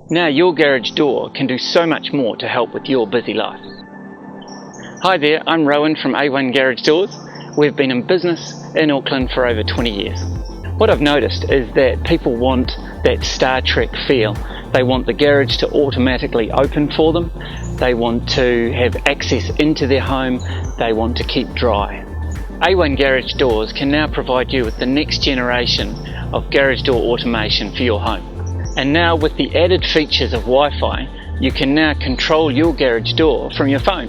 Now your garage door can do so much more to help with your busy life. Hi there, I'm Rowan from A1 Garage Doors. We've been in business in Auckland for over 20 years. What I've noticed is that people want that Star Trek feel. They want the garage to automatically open for them. They want to have access into their home. They want to keep dry. A1 Garage Doors can now provide you with the next generation of garage door automation for your home. And now with the added features of Wi-Fi, you can now control your garage door from your phone.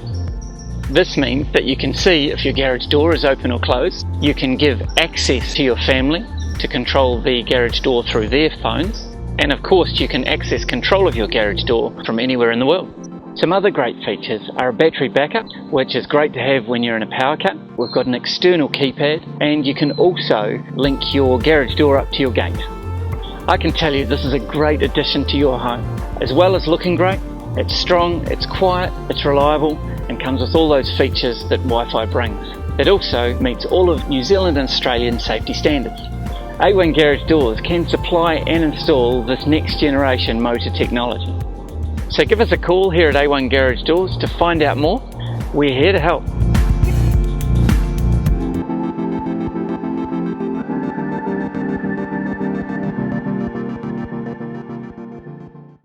This means that you can see if your garage door is open or closed. You can give access to your family to control the garage door through their phones. And of course, you can access control of your garage door from anywhere in the world. Some other great features are a battery backup, which is great to have when you're in a power cut. We've got an external keypad, and you can also link your garage door up to your gate. I can tell you this is a great addition to your home. As well as looking great, it's strong, it's quiet, it's reliable, and comes with all those features that Wi-Fi brings. It also meets all of New Zealand and Australian safety standards. A1 Garage Doors can supply and install this next generation motor technology. So give us a call here at A1 Garage Doors to find out more. We're here to help.